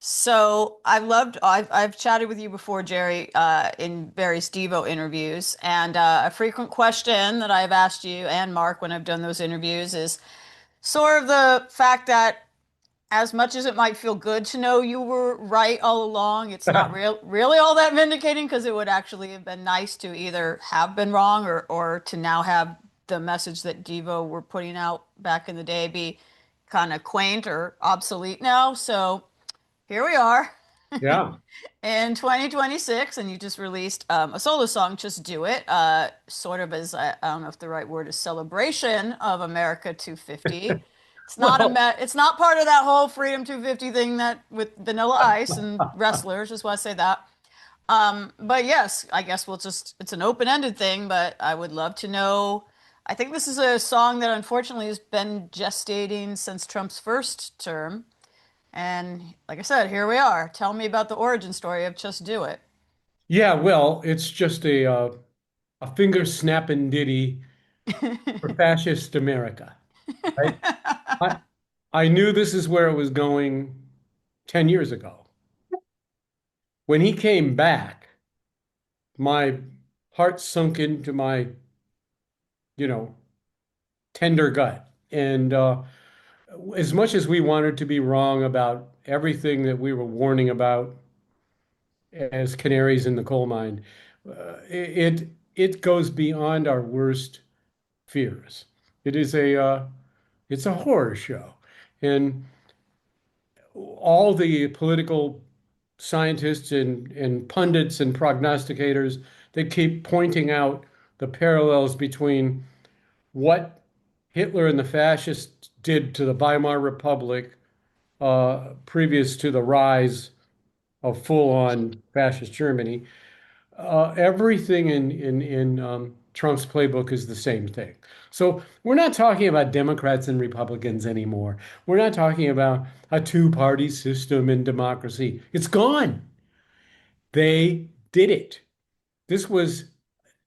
So I've chatted with you before, Jerry, in various Devo interviews, and a frequent question that I've asked you and Mark when I've done those interviews is sort of the fact that as much as it might feel good to know you were right all along, it's not really all that vindicating because it would actually have been nice to either have been wrong or to now have the message that Devo were putting out back in the day be kind of quaint or obsolete now. So here we are Yeah. in 2026, and you just released a solo song, Just Do It, sort of as I don't know if the right word is celebration of America 250. Well, It's not part of that whole Freedom 250 thing that with Vanilla Ice and wrestlers, just want to say that. But yes, I guess it's an open-ended thing, but I would love to know. I think this is a song that unfortunately has been gestating since Trump's first term. And like I said, here we are. Tell me about the origin story of Just Do It. yeah, well, it's just a finger snapping ditty for fascist America, right? I I knew this is where it was going 10 years ago. When he came back, my heart sunk into my, you know, tender gut. And as much as we wanted to be wrong about everything that we were warning about as canaries in the coal mine, it goes beyond our worst fears. It is it's a horror show, and all the political scientists and pundits and prognosticators, they keep pointing out the parallels between what Hitler and the fascists did to the Weimar Republic previous to the rise of full-on fascist Germany. Everything in Trump's playbook is the same thing. So we're not talking about Democrats and Republicans anymore. We're not talking about a two-party system in democracy. It's gone. They did it. This was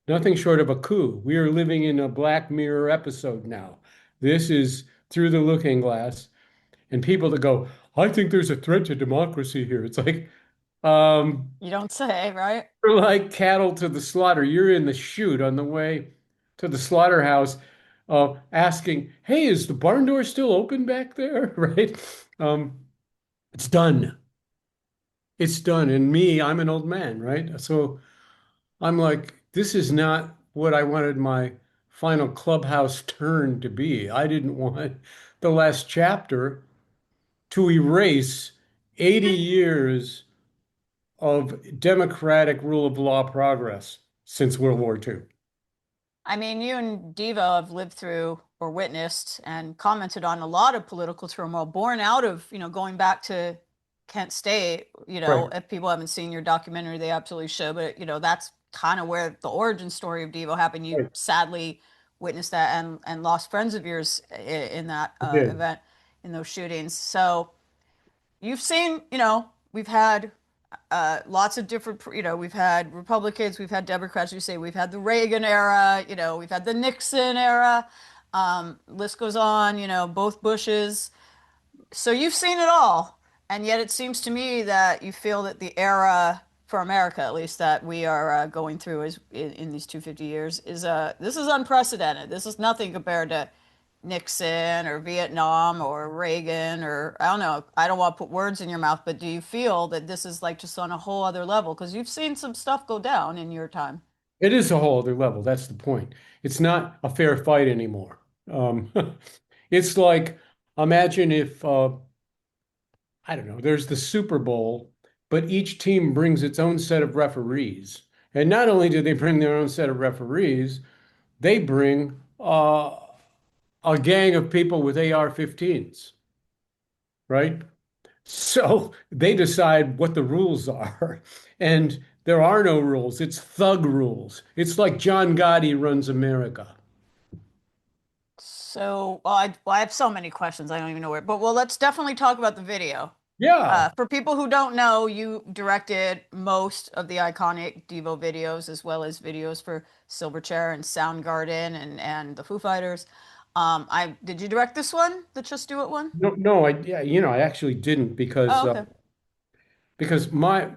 nothing short of a coup. We are living in a Black Mirror episode now. This is through the looking glass, and people that go, I think there's a threat to democracy here. It's like, um, You don't say, right? you're like cattle to the slaughter. You're in the chute on the way to the slaughterhouse, asking, "Hey, is the barn door still open back there?" Right? Um, it's done. It's done. And me, I'm an old man, right? So I'm like, this is not what I wanted my final clubhouse turn to be. I didn't want the last chapter to erase 80 years of democratic rule of law progress since World War II. I mean, you and Devo have lived through or witnessed and commented on a lot of political turmoil born out of, going back to Kent State. Right. If people haven't seen your documentary, they absolutely should. But, that's kind of where the origin story of Devo happened. You Right. sadly witnessed that and lost friends of yours in that I did. event, in those shootings. So you've seen, we've had lots of different, we've had Republicans, we've had Democrats, you say we've had the Reagan era, we've had the Nixon era. List goes on, both Bushes. So you've seen it all. And yet it seems to me that you feel that the era for America, at least that we are going through is in these 250 years, is this is unprecedented. This is nothing compared to Nixon or Vietnam or Reagan or I don't know. I don't want to put words in your mouth, but do you feel that this is like just on a whole other level? Because you've seen some stuff go down in your time. It is a whole other level. That's the point. It's not a fair fight anymore. Um, it's like imagine if I don't know, there's the Super Bowl, but each team brings its own set of referees. And not only do they bring their own set of referees, they bring a gang of people with AR-15s, right? So they decide what the rules are. And there are no rules. It's thug rules. It's like John Gotti runs America. So, well, I have so many questions. I don't even know where, but well, let's definitely talk about the video. Yeah, For people who don't know, you directed most of the iconic Devo videos, as well as videos for Silverchair and Soundgarden and the Foo Fighters. I did you direct this one, the Just Do It one? no, no, I yeah, I actually didn't because Oh, okay. because my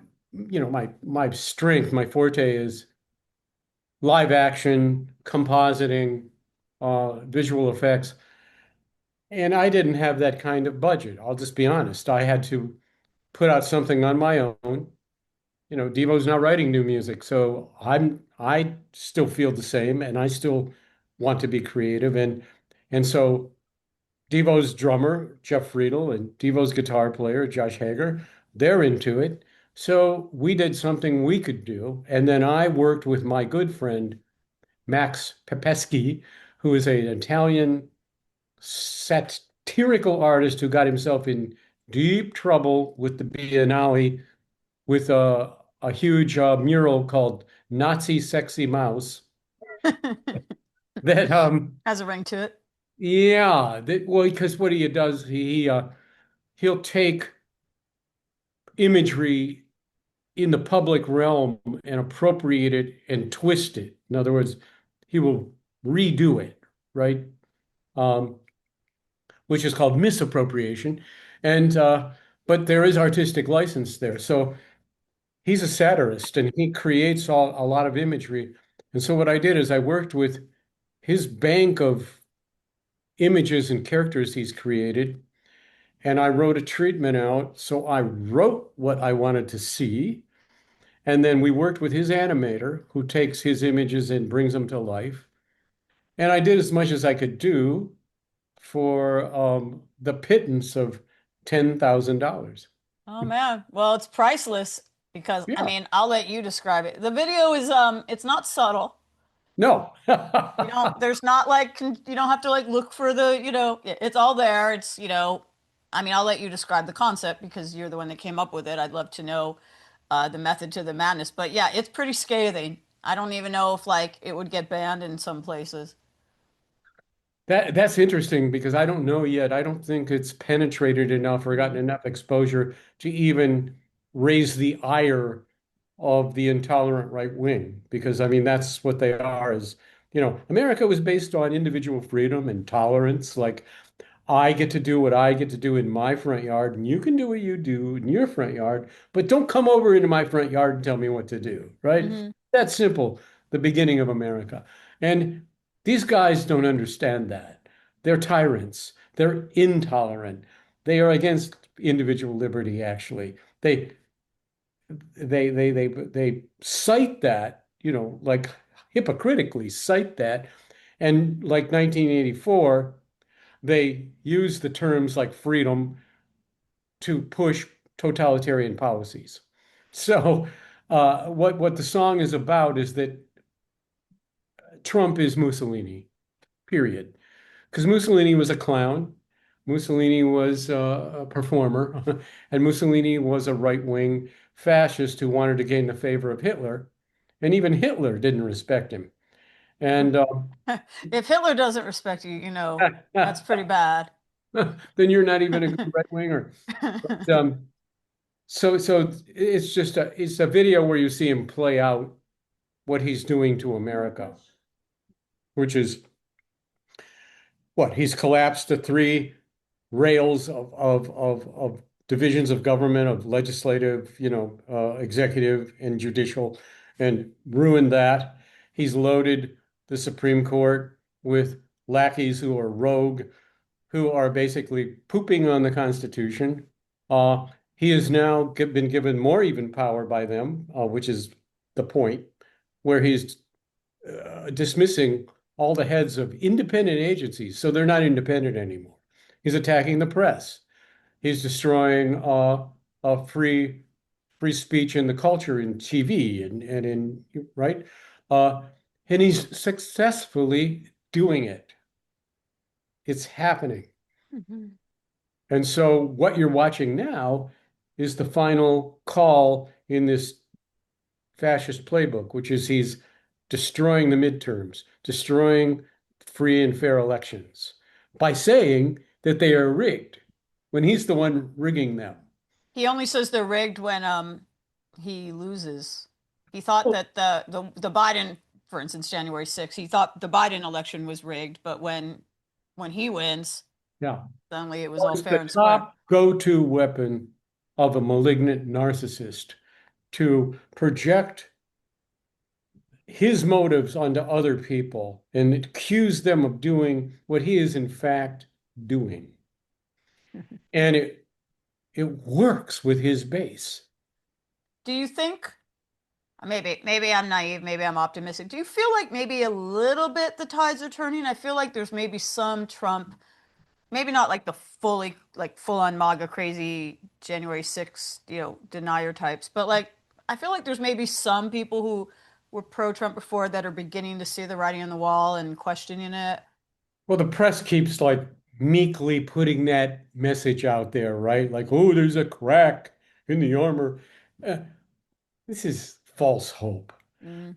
strength, my forte is live action, compositing, visual effects. And I didn't have that kind of budget. I'll just be honest. I had to put out something on my own. Devo's not writing new music, so I still feel the same, and I still want to be creative, and so Devo's drummer Jeff Friedel and Devo's guitar player Josh Hager, they're into it. So we did something we could do, and then I worked with my good friend Max Pepeschi, who is an Italian satirical artist who got himself in deep trouble with the Biennale with a huge mural called Nazi Sexy Mouse that Has a ring to it. yeah that well because what he does he'll take imagery in the public realm and appropriate it and twist it. In other words, he will redo it, right? Um, which is called misappropriation. And but there is artistic license there. So he's a satirist and he creates a lot of imagery. And so what I did is I worked with his bank of images and characters he's created, and I wrote a treatment out. So I wrote what I wanted to see, and then we worked with his animator who takes his images and brings them to life. And I did as much as I could do for the pittance of $10,000. Oh man. Well, it's priceless because I Yeah, mean, I'll let you describe it. The video is it's not subtle. no. You don't there's not like you don't have to like look for it's all there. I mean, I'll let you describe the concept because you're the one that came up with it. I'd love to know the method to the madness. But yeah, it's pretty scathing. I don't even know if like it would get banned in some places. That's interesting because I don't know yet. I don't think it's penetrated enough or gotten enough exposure to even raise the ire of the intolerant right wing. Because I mean, that's what they are. America was based on individual freedom and tolerance. Like I get to do what I get to do in my front yard, and you can do what you do in your front yard, but don't come over into my front yard and tell me what to do, right? Hmm. That's simple, the beginning of America. And these guys don't understand that. They're tyrants. They're intolerant. They are against individual liberty, actually. They cite that, like hypocritically cite that. And like 1984, they use the terms like freedom to push totalitarian policies. So, what the song is about is that Trump is Mussolini, period. Because Mussolini was a clown, Mussolini was a performer, and Mussolini was a right-wing fascist who wanted to gain the favor of Hitler, and even Hitler didn't respect him. And If Hitler doesn't respect you, that's pretty bad. then you're not even a good right-winger. But, so it's a video where you see him play out what he's doing to America, which is what he's collapsed the three rails of divisions of government, of legislative, executive and judicial, and ruined that. He's loaded the Supreme Court with lackeys who are rogue, who are basically pooping on the Constitution. He has now been given more even power by them, which is the point, where he's dismissing all the heads of independent agencies, so they're not independent anymore. He's attacking the press. He's destroying free speech and the culture in TV and in right, uh, and he's successfully doing it. It's happening. Mhm. And so what you're watching now is the final call in this fascist playbook, which is he's destroying the midterms, destroying free and fair elections by saying that they are rigged when he's the one rigging them. He only says they're rigged when he loses. He thought Oh, that the Biden, for instance, January 6th, he thought the Biden election was rigged, but when he wins, yeah. suddenly it was Well, all it's fair the and square. top go-to weapon of a malignant narcissist to project his motives onto other people and accuse them of doing what he is in fact doing. And it works with his base. Do you think, maybe I'm naive, maybe I'm optimistic. Do you feel like maybe a little bit the tides are turning? I feel like there's maybe some Trump, maybe not like the fully like full on MAGA crazy January 6th, denier types, but like I feel like there's maybe some people who were pro Trump before that are beginning to see the writing on the wall and questioning it. Well, the press keeps like meekly putting that message out there, right? Like, oh, there's a crack in the armor. Uh, this is false hope. Mm.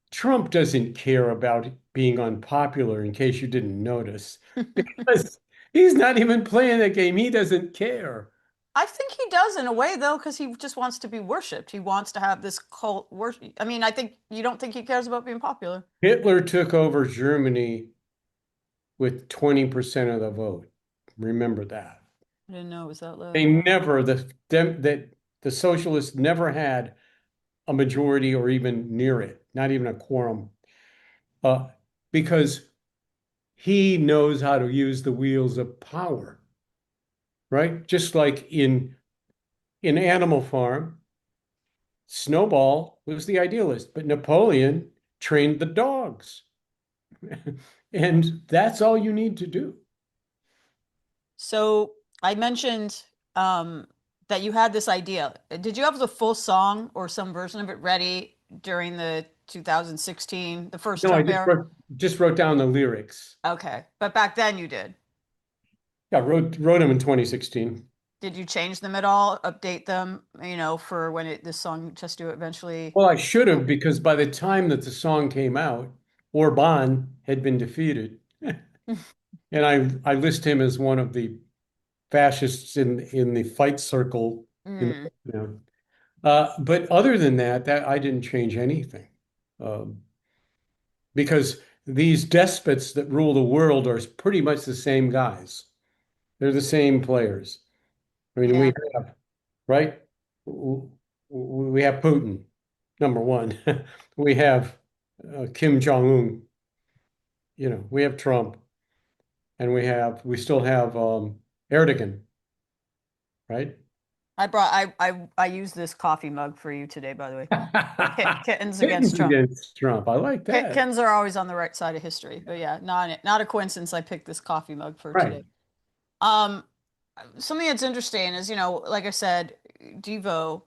Trump doesn't care about being unpopular, in case you didn't notice, because he's not even playing the game. He doesn't care. I think he does in a way though, because he just wants to be worshipped. He wants to have this cult worship. I mean, I think you don't think he cares about being popular. Hitler took over Germany with 20% of the vote. Remember that. I didn't know it was that They low. never, that the socialists never had a majority or even near it, not even a quorum, uh, because he knows how to use the wheels of power, right? Just like in Animal Farm, Snowball was the idealist, but Napoleon trained the dogs. And that's all you need to do. So I mentioned that you had this idea. Did you have the full song or some version of it ready during the 2016, the first No, I Trump era? just wrote down the lyrics. Okay, but back then you did. Yeah, wrote them in 2016. Did you change them at all? Update them, for when this song Just Do It eventually? Well, I should have, because by the time that the song came out, Orban had been defeated. And I list him as one of the fascists in the fight circle in Mm. but other than that, I didn't change anything. Um, because these despots that rule the world are pretty much the same guys. They're the same players. I mean, Yeah. we have, right? We have Putin, number one. We have Kim Jong-un, we have Trump, and we still have Erdogan, right? I used this coffee mug for you today, by the way. Kittens against Kittens Trump. against Trump. I like that. Kittens are always on the right side of history, but yeah, not a coincidence. I picked this coffee mug for Right. today. Um, Something that's interesting is, like I said, Devo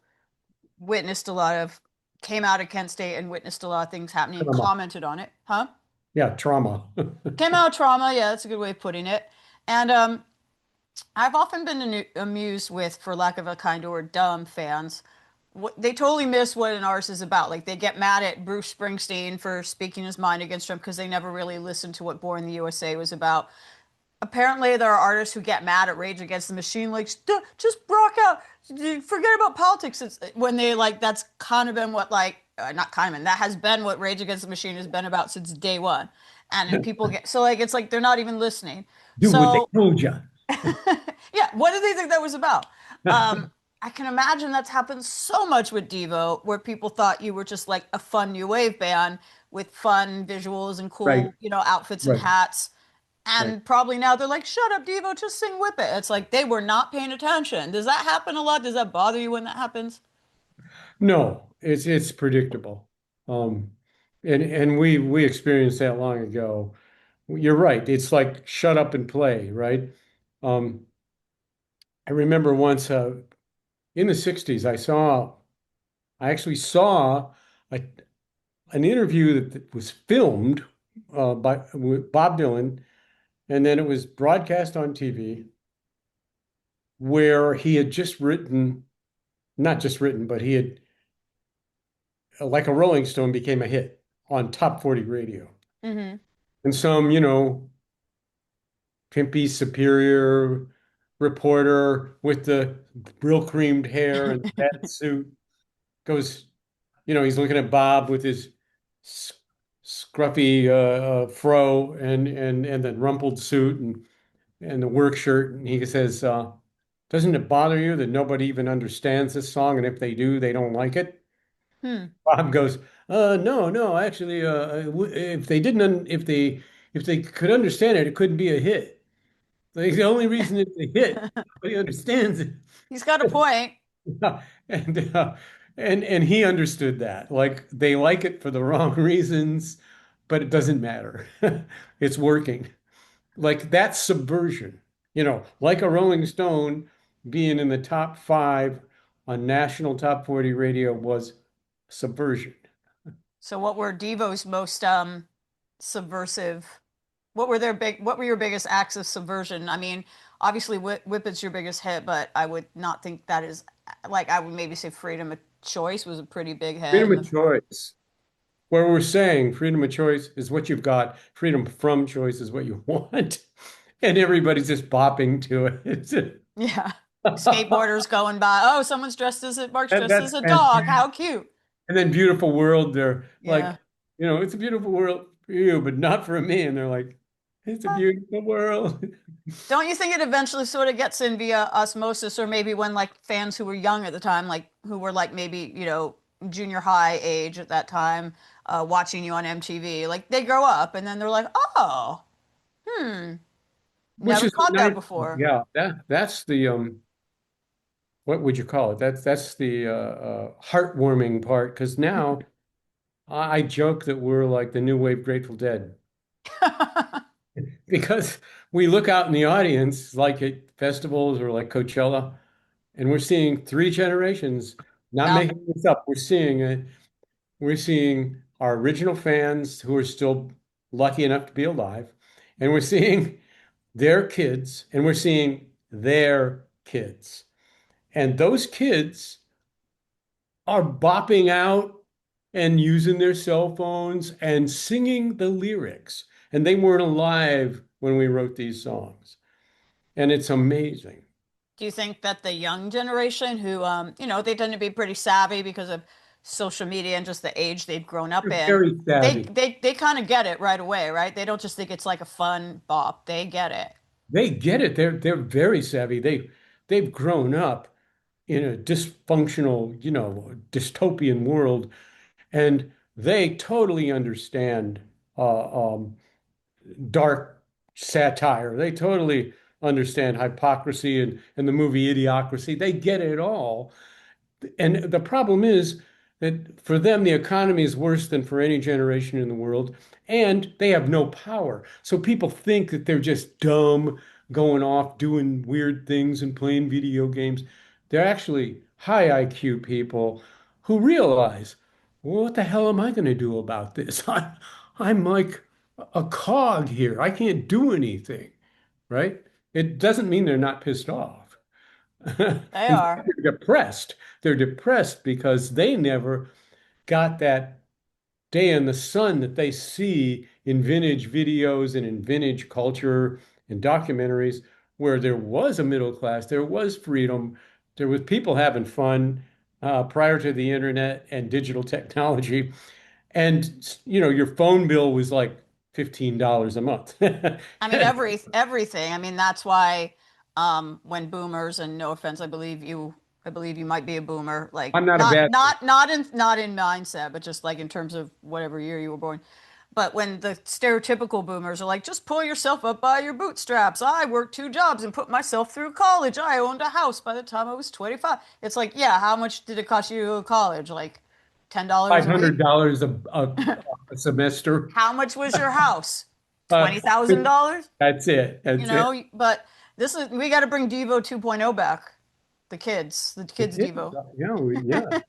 witnessed a lot of, came out of Kent State and witnessed a lot of things happening and Trauma. commented on it, huh? Yeah, trauma. Came out of trauma, yeah, that's a good way of putting it. And I've often been amused with, for lack of a kinder word, dumb fans. They totally miss what an artist is about. Like they get mad at Bruce Springsteen for speaking his mind against Trump because they never really listened to what Born in the USA was about. Apparently, there are artists who get mad at Rage Against the Machine, like just rock out, forget about politics. It's when they like that's kind of been what not kind of been that has been what Rage Against the Machine has been about since day one. And then people get so like it's like they're not even listening. Do what they So told you. yeah, what did they think that was about? I can imagine that's happened so much with Devo, where people thought you were just like a fun new wave band with fun visuals and Right, cool, outfits and right, hats. right. And probably now they're like, shut up, Devo, just sing Whip It. It's like they were not paying attention. Does that happen a lot? Does that bother you when that happens? No, it's predictable. And we experienced that long ago. You're right. It's like shut up and play, right? Um, I remember once in the 60s, I actually saw a, an interview that was filmed with Bob Dylan, and then it was broadcast on TV where he had just written, not just written, but he had, like a Rolling Stone, became a hit on top 40 radio. Mm-hmm. And some, pimpy, superior reporter with the brill creamed hair and that suit goes, he's looking at Bob with his s- scruffy fro and the rumpled suit and the work shirt, and he says, Doesn't it bother you that nobody even understands this song, and if they do, they don't like it? Hmm. Bob goes, no, no, actually, if they didn't, if they could understand it, it couldn't be a hit. Like, the only reason it's a hit, nobody understands it. He's got a point. And and he understood that. Like, they like it for the wrong reasons, but it doesn't matter. It's working. Like, that's subversion. Like a Rolling Stone being in the top five on national top 40 radio was subversion. So what were Devo's most subversive? What were your biggest acts of subversion? I mean, obviously Whip is your biggest hit, but I would not think that is like I would maybe say Freedom of Choice was a pretty big hit. Freedom of choice. Where we're saying freedom of choice is what you've got, freedom from choice is what you want. And everybody's just bopping to it. Yeah. Skateboarders going by. Oh, someone's dressed as Mark's dressed That's as a dog. fantastic. How cute. And then beautiful world, they're Yeah. like, it's a beautiful world for you, but not for me. And they're like, it's a beautiful world. Don't you think it eventually sort of gets in via osmosis, or maybe when like fans who were young at the time, like who were like maybe, junior high age at that time, watching you on MTV, like they grow up and then they're like, oh, Which never is caught that nice. before. Yeah, that's the what would you call it? That's the heartwarming part because now I joke that we're like the new wave Grateful Dead because we look out in the audience like at festivals or like Coachella and we're seeing three generations, not Yep. making this up. We're seeing it. We're seeing our original fans who are still lucky enough to be alive, and we're seeing their kids, and we're seeing their kids. And those kids are bopping out and using their cell phones and singing the lyrics. And they weren't alive when we wrote these songs. And it's amazing. Do you think that the young generation who, they tend to be pretty savvy because of social media and just the age they've grown up They're in, very they savvy. they they kind of get it right away, right? They don't just think it's like a fun bop. They get it. They get it. They're very savvy. They've grown up in a dysfunctional, dystopian world, and they totally understand dark satire. They totally understand hypocrisy and the movie Idiocracy. They get it all. And the problem is that for them, the economy is worse than for any generation in the world, and they have no power. So people think that they're just dumb, going off doing weird things and playing video games. They're actually high IQ people who realize, well, what the hell am I going to do about this? I'm like a cog here. I can't do anything, right? It doesn't mean they're not pissed off. They In fact, are. they're depressed. They're depressed because they never got that day in the sun that they see in vintage videos and in vintage culture and documentaries where there was a middle class, there was freedom, there was people having fun prior to the internet and digital technology. And your phone bill was like $15 a month. I mean, everything. I mean, that's why when boomers, and no offense, I believe you might be a boomer, like I'm not a bad not in mindset, but just like in terms of whatever year you were born. But when the stereotypical boomers are like, just pull yourself up by your bootstraps. I worked two jobs and put myself through college. I owned a house by the time I was 25. It's like, yeah, how much did it cost you to go to college? Like $10 a week? $500 a semester. How much was your house? Uh, $20,000? that's it. You That's it. know, but we got to bring Devo 2.0 back. The The kids kids, Devo. yeah.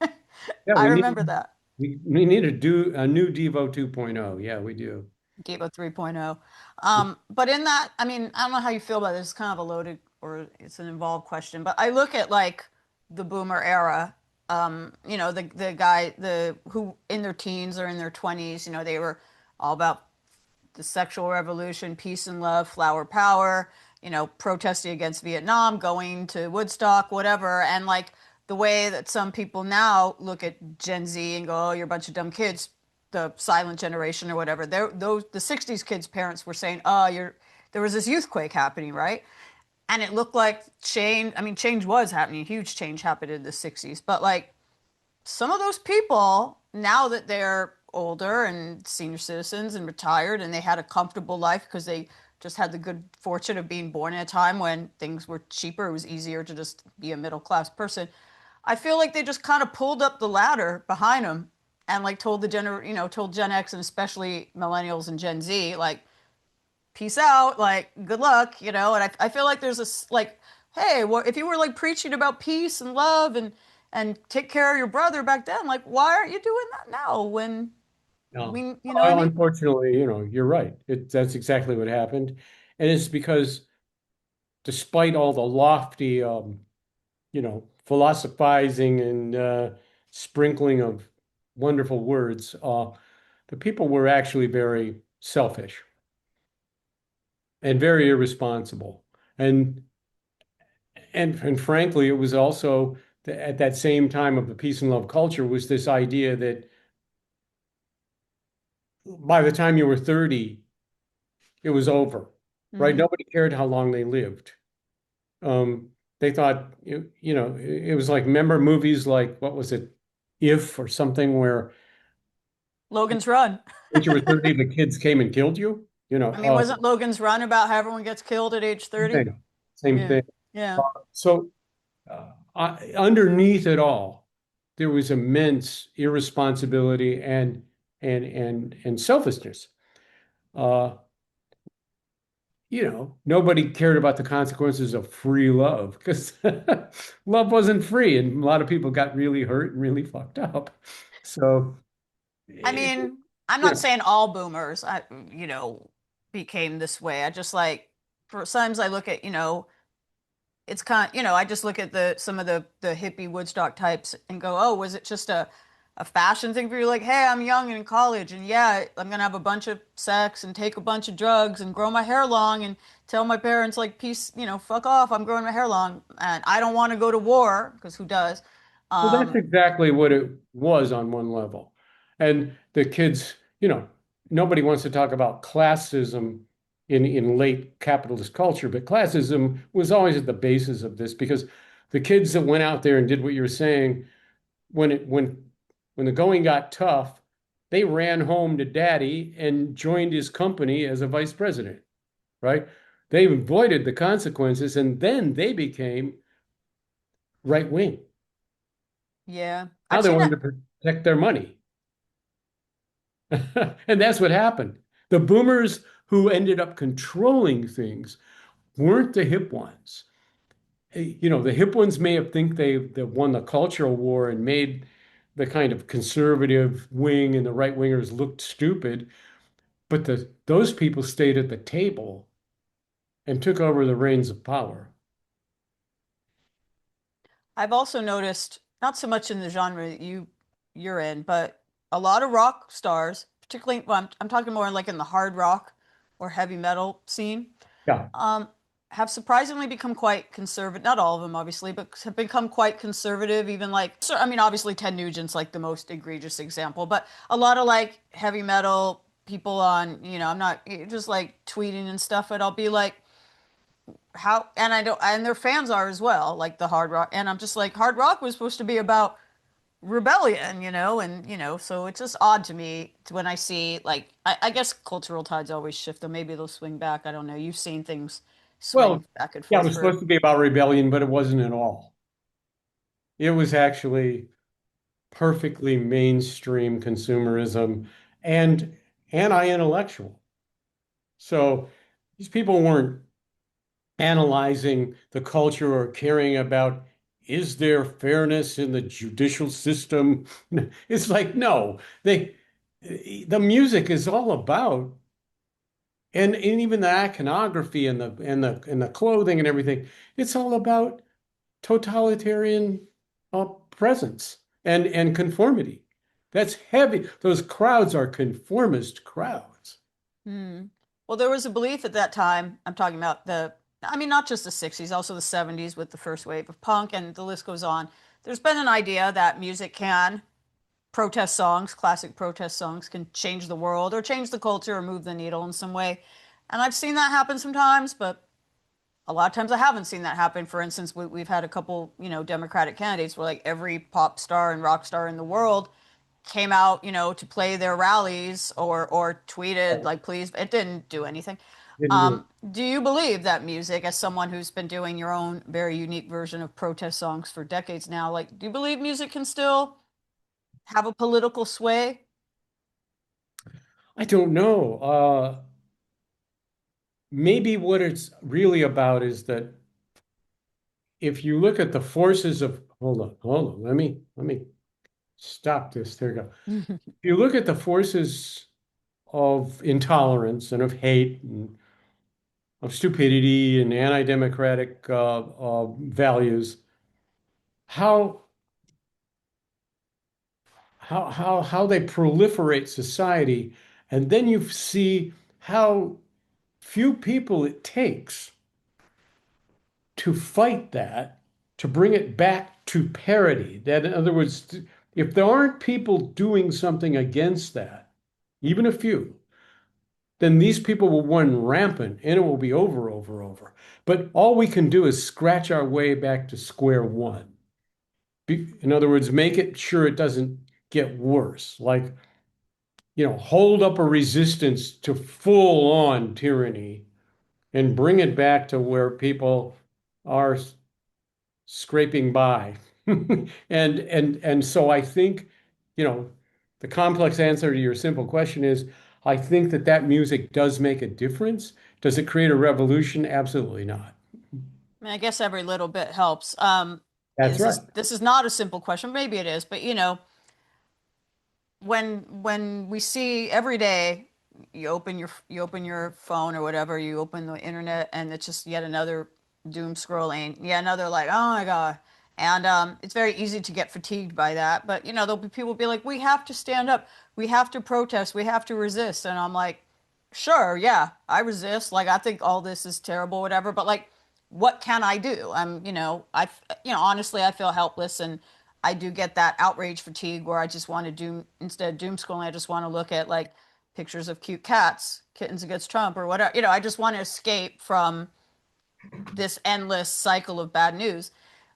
I remember that. We need to do a new Devo 2.0. Yeah, we do. Devo 3.0. But in that, I mean, I don't know how you feel about this. It's kind of a loaded or it's an involved question, but I look at like the boomer era. The guy the who in their teens or in their 20s, they were all about the sexual revolution, peace and love, flower power, protesting against Vietnam, going to Woodstock, whatever. And like the way that some people now look at Gen Z and go, oh, you're a bunch of dumb kids, the silent generation or whatever. The 60s kids' parents were saying, oh, there was this youth quake happening, right? and it looked like change. I mean, change was happening. Huge change happened in the 60s. But like some of those people, now that they're older and senior citizens and retired and they had a comfortable life because they just had the good fortune of being born in a time when things were cheaper, it was easier to just be a middle class person. I feel like they just kind of pulled up the ladder behind them and like told Gen X and especially millennials and Gen Z, like, peace out, like, good luck, and I feel like there's this like, hey, well, if you were like preaching about peace and love and take care of your brother back then, like, why aren't you doing that now when No. you know what I mean? Unfortunately, you're right. That's exactly what happened. And it's because despite all the lofty, philosophizing and sprinkling of wonderful words, the people were actually very selfish and very irresponsible. And and frankly, it was also at that same time of the peace and love culture was this idea that by the time you were 30, it was over, right? Hmm. Nobody cared how long they lived. Um, they thought, it was like, remember movies like, what was it, If or something, where Logan's Run. once you were 30, the kids came and killed you? I mean, wasn't Logan's Run about how everyone gets killed at age Same 30? thing. Same Yeah. thing. Yeah. So underneath it all, there was immense irresponsibility and selfishness. Uh, nobody cared about the consequences of free love because love wasn't free, and a lot of people got really hurt and really fucked up. So, I it, mean, I'm you not know, saying all boomers, became this way. I just like, for sometimes I look at, it's I just look at some of the hippie Woodstock types and go, oh, was it just a fashion thing for you? Like, hey, I'm young and in college, and yeah, I'm gonna have a bunch of sex and take a bunch of drugs and grow my hair long and tell my parents like, peace, fuck off, I'm growing my hair long and I don't want to go to war because who does? well, that's Um, exactly what it was on one level. And the kids, nobody wants to talk about classism in late capitalist culture, but classism was always at the basis of this because the kids that went out there and did what you're saying when it when the going got tough, they ran home to daddy and joined his company as a vice president, right? They avoided the consequences and then they became right wing. yeah, Now I've they seen wanted that. to protect their money. And that's what happened. The boomers who ended up controlling things weren't the hip ones. The hip ones may have think they won the cultural war and made the kind of conservative wing and the right wingers looked stupid. But those people stayed at the table and took over the reins of power. I've also noticed, not so much in the genre that you're in, but a lot of rock stars, particularly, well, I'm talking more like in the hard rock or heavy metal scene, Yeah. um, have surprisingly become quite conservative. Not all of them, obviously, but have become quite conservative. Even like, so, I mean, obviously Ted Nugent's like the most egregious example, but a lot of like heavy metal people on, I'm not just like tweeting and stuff, but I'll be like, how, and I don't, and their fans are as well, like the hard rock, and I'm just like, hard rock was supposed to be about rebellion, and so it's just odd to me when I see like, I guess cultural tides always shift, though maybe they'll swing back. I don't know. You've seen things swing Well, back and yeah, it forth was for. supposed to be about rebellion, but it wasn't at all. It was actually perfectly mainstream consumerism and anti-intellectual. So these people weren't analyzing the culture or caring about is there fairness in the judicial system? It's like, no, the music is all about and even the iconography and the clothing and everything, it's all about totalitarian presence and conformity. That's heavy. Those crowds are conformist crowds. Hmm. Well, there was a belief at that time. I'm talking about I mean, not just the 60s, also the 70s with the first wave of punk, and the list goes on. There's been an idea that music can, protest songs, classic protest songs, can change the world or change the culture or move the needle in some way. And I've seen that happen sometimes, but a lot of times I haven't seen that happen. For instance, we've had a couple, Democratic candidates where like every pop star and rock star in the world came out, to play their rallies or tweeted Right. like, please, it didn't do anything. Didn't do it. Do you believe that music, as someone who's been doing your own very unique version of protest songs for decades now, like, do you believe music can still have a political sway? I don't know. Maybe what it's really about is that if you look at the forces of, hold on, let me stop this. There you go. If you look at the forces of intolerance and of hate and of stupidity and anti-democratic values, how how they proliferate society, and then you see how few people it takes to fight that, to bring it back to parity. That, in other words, if there aren't people doing something against that, even a few, then these people will run rampant and it will be over. But all we can do is scratch our way back to square one. In other words, make it sure it doesn't get worse. Like, hold up a resistance to full on tyranny and bring it back to where people are scraping by. And so I think, you know, the complex answer to your simple question is I think that that music does make a difference. Does it create a revolution? Absolutely not. I mean, I guess every little bit helps. That's This right. is this is not a simple question. Maybe it is, but when we see every day, you open your phone or whatever, you open the internet, and it's just yet another doom scrolling, yet another like, oh my God. And it's very easy to get fatigued by that. But there'll be people be like, we have to stand up, we have to protest, we have to resist. And I'm like, sure, yeah, I resist. Like I think all this is terrible, whatever. But like, what can I do? Honestly, I feel helpless, and I do get that outrage fatigue where I just want to doom instead of doom scrolling, I just want to look at like pictures of cute cats, kittens against Trump or whatever. I just want to escape from this endless cycle of bad news.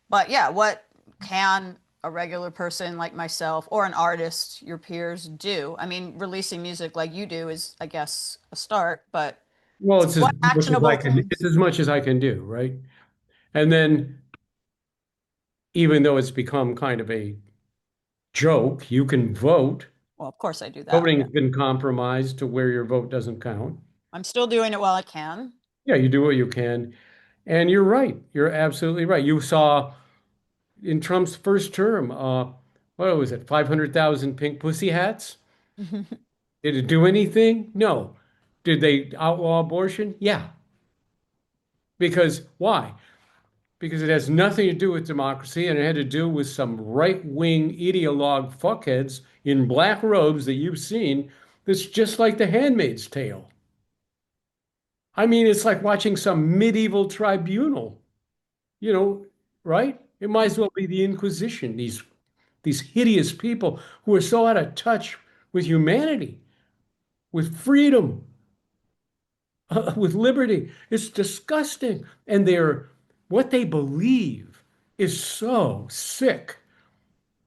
But yeah, what can a regular person like myself or an artist, your peers, do? I mean, releasing music like you do is, I guess, a start, but Well, it's as what much as I actionable can, it's things? as much as I can do, right? And then even though it's become kind of a joke, you can vote. Well, of course I do that. Yeah. Voting's been compromised to where your vote doesn't count. I'm still doing it while I can. Yeah, you do what you can. And you're right. You're absolutely right. You saw in Trump's first term, what was it, 500,000 pink pussy hats? Did it do anything? No. Did they outlaw abortion? Yeah. Because why? Because it has nothing to do with democracy and it had to do with some right-wing ideologue fuckheads in black robes that you've seen that's just like The Handmaid's Tale. I mean, it's like watching some medieval tribunal, you know, right? It might as well be the Inquisition, these hideous people who are so out of touch with humanity, with freedom, with liberty. It's disgusting. And what they believe is so sick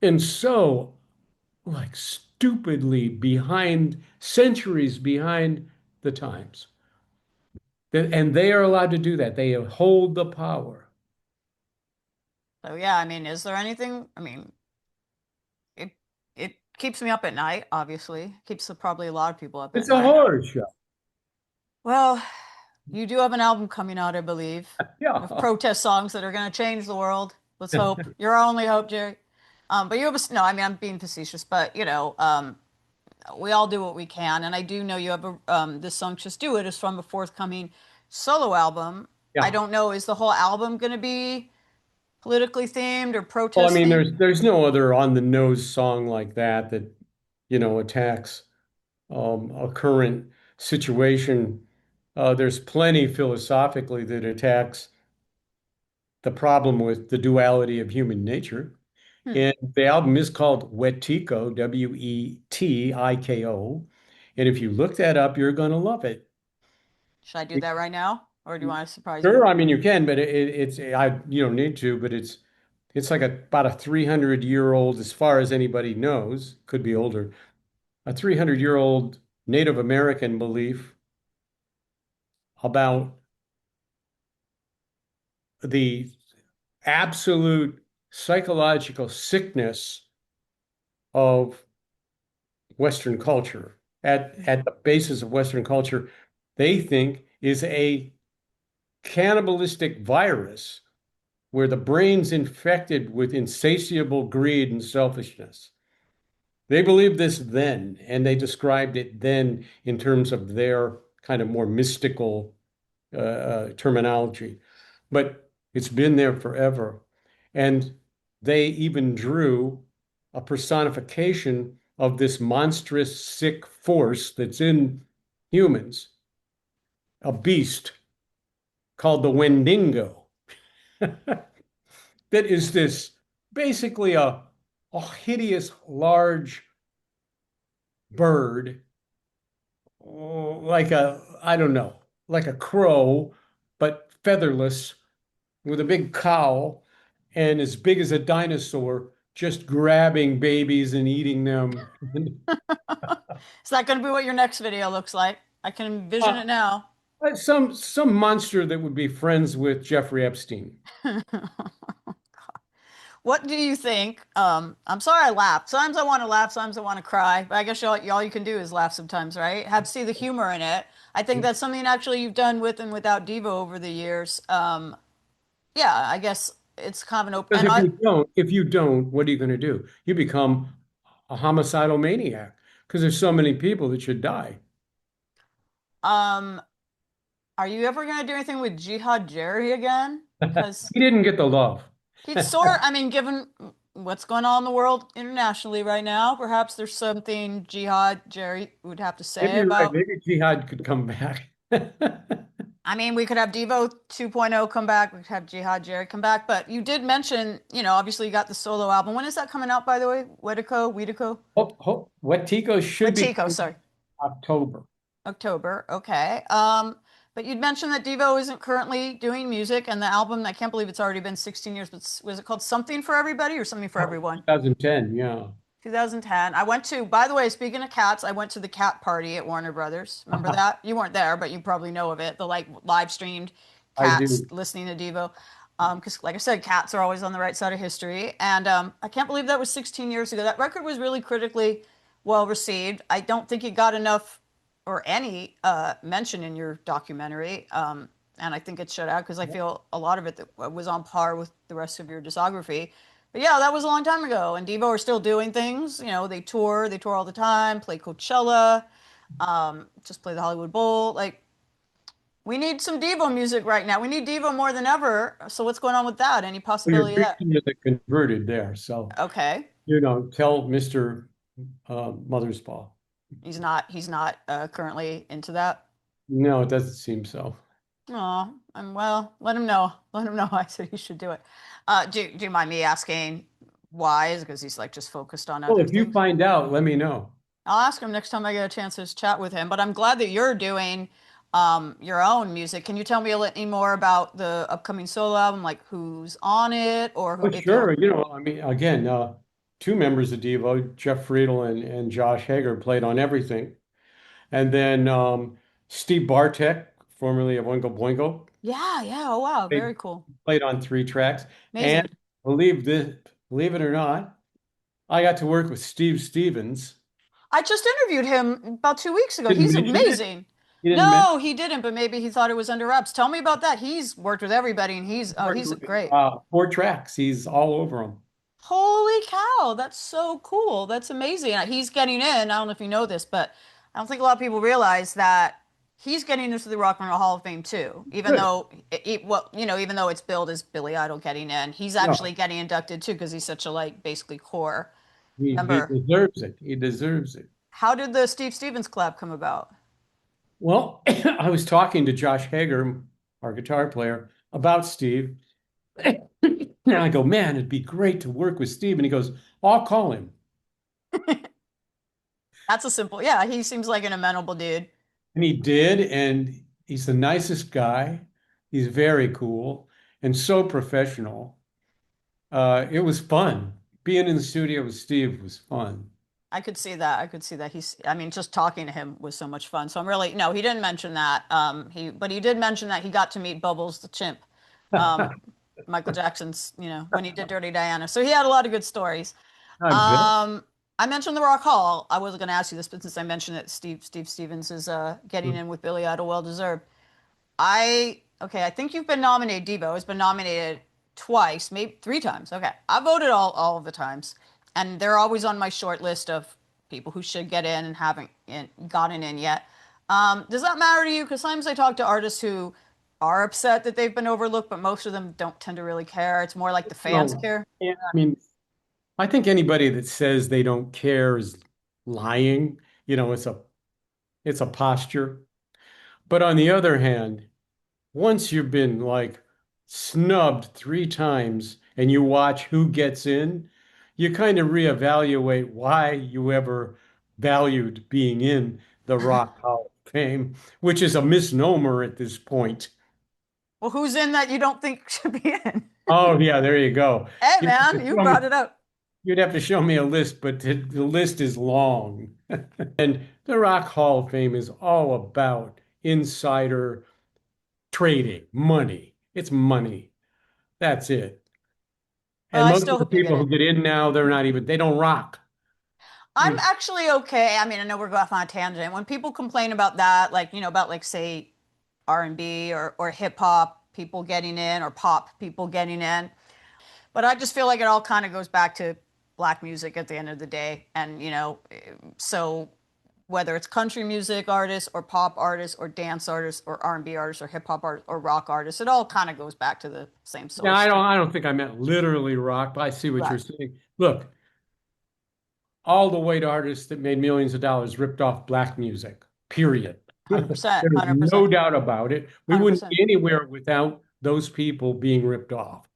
and so like stupidly behind, centuries behind the times. And they are allowed to do that. They hold the power. So yeah, I mean, is there anything? I mean, it it keeps me up at night, obviously. Keeps probably a lot of people up at It's a night. horror show. Well, you do have an album coming out, I believe, of Yeah. protest songs that are going to change the world. Let's hope. You're our only hope, Jerry. But you have no, I mean, I'm being facetious, but we all do what we can, and I do know you have this song "Just Do It" is from a forthcoming solo album. I Yeah. don't know, is the whole album going to be politically themed or Well, I protest mean, themed? there's no other on the nose song like that that, attacks a current situation. There's plenty philosophically that attacks the problem with the duality of human nature. Hmm. And the album is called Wetiko, Wetiko. And if you look that up, you're going to love it. Should I do that right now? or do you want to surprise me? Sure, I mean you can, but it's I you don't need to, but it's like about a 300-year-old, as far as anybody knows, could be older, a 300-year-old Native American belief about the absolute psychological sickness of Western culture. At the basis of Western culture, they think is a cannibalistic virus where the brain's infected with insatiable greed and selfishness. They believed this then, and they described it then in terms of their kind of more mystical terminology. But it's been there forever. And they even drew a personification of this monstrous, sick force that's in humans, a beast called the Wendigo, that is this basically a hideous, large bird, like I don't know, like a crow, but featherless, with a big cowl and as big as a dinosaur, just grabbing babies and eating them. Is that going to be what your next video looks like? I can envision Uh, it now. some monster that would be friends with Jeffrey Epstein. What do you think? I'm sorry I laughed. Sometimes I want to laugh, sometimes I want to cry, but I guess all you can do is laugh sometimes, right? Have see the humor in it. I think that's something actually you've done with and without Devo over the years. Yeah, I guess it's kind of an open. Because And if you don't, what are you going to do? You become a homicidal maniac because there's so many people that should die. um, are you ever gonna do anything with Jihad Jerry again? Because He didn't get the love. he'd sort. I mean, given what's going on in the world internationally right now, perhaps there's something Jihad Jerry would have to Maybe say you're right. about. Maybe Jihad could come back. I mean, we could have Devo 2.0 come back. We could have Jihad Jerry come back. But you did mention, obviously you got the solo album. When is that coming out, by the way? Wetico? What Tico should be Wetico, coming sorry. October. October. Okay. But you'd mentioned that Devo isn't currently doing music, and the album, I can't believe it's already been 16 years, but was it called Something for Everybody or Something for Everyone? 2010, yeah. 2010. I went to, by the way, speaking of cats, I went to the cat party at Warner Brothers. Remember that? You weren't there, but you probably know of it. The like live streamed I cats do. listening to Devo. Because, like I said, cats are always on the right side of history. And I can't believe that was 16 years ago. That record was really critically well received. I don't think it got enough or any mention in your documentary. And I think it shut out because I feel a lot of it that was on par with the rest of your discography. But yeah, that was a long time ago, and Devo are still doing things. They tour all the time, play Coachella, just play the Hollywood Bowl. Like, we need some Devo music right now. We need Devo more than ever. So what's going on with that? Any Well, you're possibility of that? preaching to the converted there. So, Okay, tell Mr. Motherspaw. he's not currently into that. No, it doesn't seem so. Oh, and well, let him know. Let him know I said he should do it. Do you mind me asking why? Is it because he's like just focused on Well, other if you things? find out, let me know. I'll ask him next time I get a chance to chat with him. But I'm glad that you're doing your own music. Can you tell me a little more about the upcoming solo album, like who's on it, or Oh, if you'll? sure. I mean, again, two members of Devo, Jeff Friedel and Josh Hager, played on everything. And then Steve Bartek, formerly of Oingo Boingo, Yeah, yeah. Oh wow, played, very cool, played on three tracks. And amazing. believe it or not, I got to work with Steve Stevens. I just interviewed him about 2 weeks ago. Didn't He's mention it. amazing. He didn't mention No, he didn't, but maybe he thought it was under wraps. Tell me about that. He's worked with everybody, and he's great. four tracks. He's all over them. Holy cow, that's so cool. That's amazing. He's getting in. I don't know if you know this, but I don't think a lot of people realize that he's getting into the Rock and Roll Hall of Fame too. Even Good. though even though it's billed as Billy Idol getting in, he's No, actually getting inducted too because he's such a like basically core he member. deserves it. He deserves it. How did the Steve Stevens collab come about? Well, I was talking to Josh Hager, our guitar player, about Steve. And I go, man, it'd be great to work with Steve. And he goes, I'll call him. That's a yeah, he seems like an amenable dude. And he did. And he's the nicest guy. He's very cool and so professional. It was fun. Being in the studio with Steve was fun. I could see that. I could see that. I mean, just talking to him was so much fun. So I'm really, no, he didn't mention that. But he did mention that he got to meet Bubbles the chimp, um, Michael Jackson's, when he did Dirty Diana. So he had a lot of good stories. I bet. Um, I mentioned the Rock Hall. I wasn't going to ask you this, but since I mentioned it, Steve Stevens is getting in with Billy Idol, well deserved. I think you've been nominated. Devo has been nominated twice, maybe three times. Okay, I voted all of the times, and they're always on my short list of people who should get in and gotten in yet. Does that matter to you? Because sometimes I talk to artists who are upset that they've been overlooked, but most of them don't tend to really care. It's more like the fans No, care. yeah, I mean, I think anybody that says they don't care is lying. It's a posture. But on the other hand, once you've been like snubbed three times and you watch who gets in, you kind of reevaluate why you ever valued being in the Rock Hall of Fame, which is a misnomer at this point. Well, who's in that you don't think should be in? Oh, yeah, there you go. Hey, You'd have man, to you show me, brought it up. you'd have to show me a list, but the list is long. And the Rock Hall of Fame is all about insider trading, money. It's money. That's it. Well, And I most still of the hope you get people in. who get in now, they don't rock. I'm You actually okay. I mean, I know we're going off on a tangent. When people complain about that, like, about like say R&B or hip hop people getting in or pop people getting in, but I just feel like it all kind of goes back to black music at the end of the day. And, so whether it's country music artists or pop artists or dance artists or R&B artists or hip hop artists or rock artists, it all kind of goes back to the same Now, source to I don't think I meant literally rock, but I see what right. you're saying. Look, all the white artists that made millions of dollars ripped off black music, period. There 100%, is no 100%, doubt about it. We wouldn't 100%. be anywhere without those people being ripped off.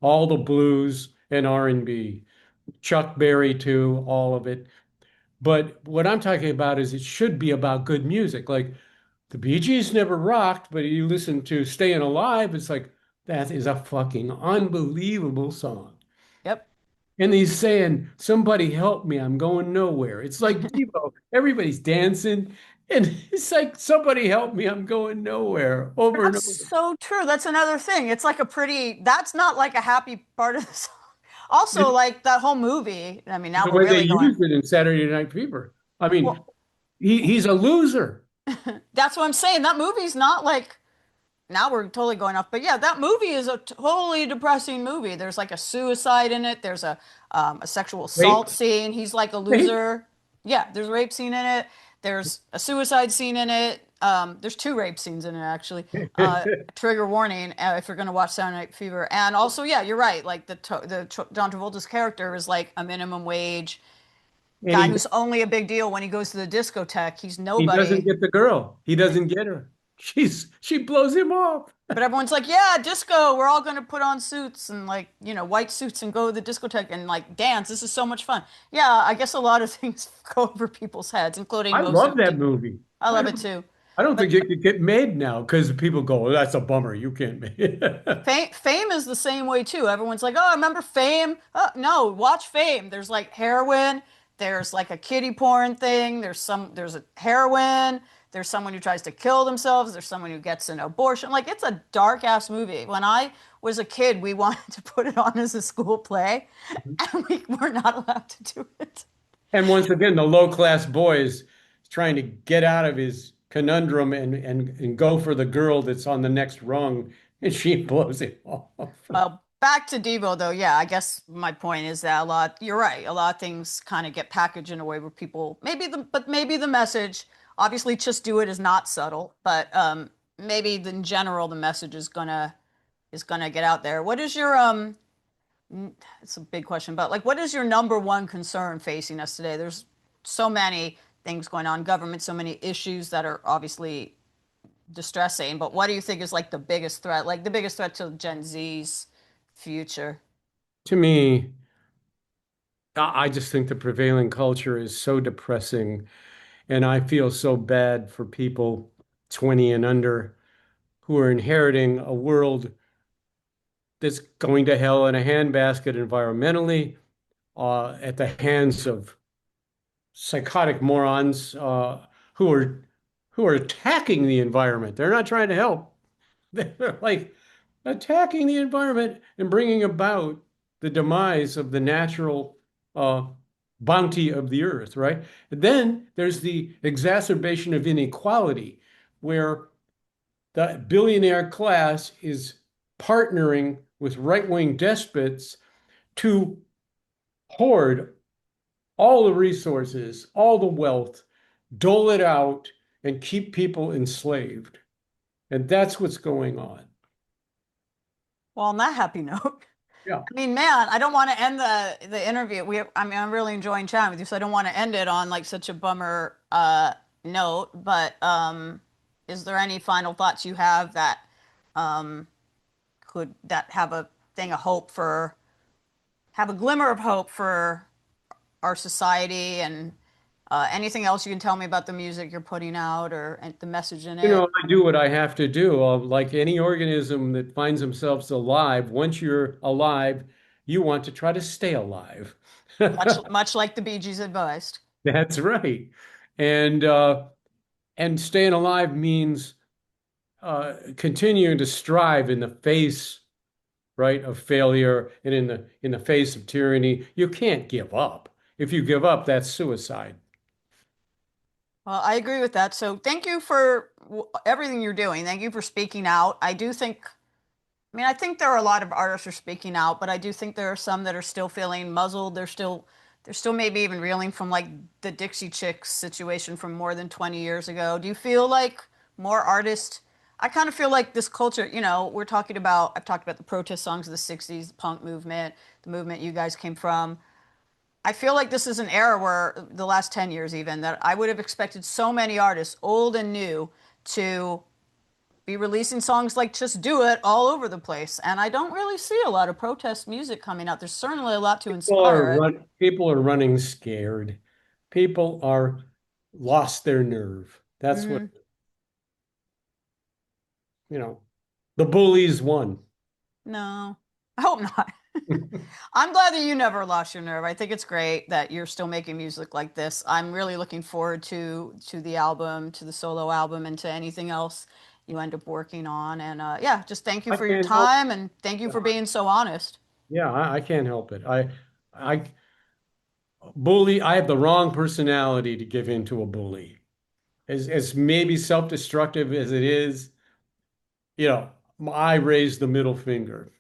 All the blues and R&B, Chuck Berry too, all of it. But what I'm talking about is it should be about good music. Like the Bee Gees never rocked, but you listen to Staying Alive, it's like that is a fucking unbelievable song. Yep. And he's saying, "Somebody help me, I'm going nowhere." It's like Devo, everybody's dancing, and it's like, "Somebody help me, I'm going nowhere," over and That's over. so true. That's another thing. It's like that's not like a happy part of the song. Also, It's like that whole movie. I mean, now the we're way they really going, used it in Saturday Night Fever. I mean, well, he's a loser. that's what I'm saying. That movie's not like, now we're totally going off. But yeah, that movie is a totally depressing movie. There's like a suicide in it. There's a sexual assault Rape, scene. He's like a rape. loser. Yeah, there's a rape scene in it. There's a suicide scene in it. There's two rape scenes in it actually. Trigger warning if you're gonna watch Saturday Night Fever. And also, yeah, you're right. Like John Travolta's character is like a minimum wage And guy who's only a big deal when he goes to the discotheque. He's he doesn't nobody. get the girl. He doesn't get her. She blows him off. But everyone's like, yeah, disco. We're all gonna put on suits and like, white suits and go to the discotheque and like dance. This is so much fun. Yeah, I guess a lot of things go over people's heads, including I most love of that the. movie. I love it too. I don't But think it could get made now because people go, "Oh, that's a bummer. You can't make it." Fame is the same way too. Everyone's like, oh, remember Fame? No, watch Fame. There's like heroin. There's like a kiddie porn thing. There's a heroin. There's someone who tries to kill themselves. There's someone who gets an abortion. Like it's a dark ass movie. When I was a kid, we wanted to put it on as a school play, and we were not allowed to do it. And once again, the low class boy is trying to get out of his conundrum and go for the girl that's on the next rung, and she blows him off. Back to Devo though, yeah, I guess my point is that you're right, a lot of things kind of get packaged in a way where people, but maybe the message, obviously just do it is not subtle, but maybe in general the message is gonna get out there. What is your it's a big question, but like what is your number one concern facing us today? There's so many things going on, government, so many issues that are obviously distressing, but what do you think is like the biggest threat, like the biggest threat to Gen Z's future? To me, I just think the prevailing culture is so depressing, and I feel so bad for people 20 and under who are inheriting a world that's going to hell in a handbasket environmentally, at the hands of psychotic morons who are who are attacking the environment. They're not trying to help. They're like attacking the environment and bringing about the demise of the natural uh, bounty of the earth, right? And then there's the exacerbation of inequality, where the billionaire class is partnering with right-wing despots to hoard all the resources, all the wealth, dole it out, and keep people enslaved. And that's what's going on. Well, on that happy note, Yeah. I mean, man, I don't want to end the interview. I mean, I'm really enjoying chatting with you, so I don't want to end it on like such a bummer note. But is there any final thoughts you have that um, could that have a thing of hope for, have a glimmer of hope for our society, and anything else you can tell me about the music you're putting out or the message in You it? know, I do what I have to do. Like any organism that finds themselves alive, once you're alive, you want to try to stay alive. Much like the Bee Gees advised. That's right. And and staying alive means continuing to strive in the face, right, of failure and in the face of tyranny. You can't give up. If you give up, that's suicide. Well, I agree with that. So thank you for everything you're doing. Thank you for speaking out. I do think, I mean, I think there are a lot of artists who are speaking out, but I do think there are some that are still feeling muzzled. They're still maybe even reeling from like the Dixie Chicks situation from more than 20 years ago. Do you feel like more artists? I kind of feel like this culture, we're talking about, I've talked about the protest songs of the 60s, the punk movement, the movement you guys came from. I feel like this is an era where the last 10 years even that I would have expected so many artists, old and new, to be releasing songs like Just Do It all over the place. And I don't really see a lot of protest music coming out. There's certainly a lot to inspire it. People are running scared. People are lost their nerve. That's what, Hmm. you know, the bullies won. No, I hope not. I'm glad that you never lost your nerve. I think it's great that you're still making music like this. I'm really looking forward to the album, to the solo album, and to anything else you end up working on. And yeah, just thank you I for your can't help. time and thank you for being so honest. Yeah, I can't help it. I bully. I have the wrong personality to give in to a bully. As maybe self-destructive as it is, you know, I raise the middle finger.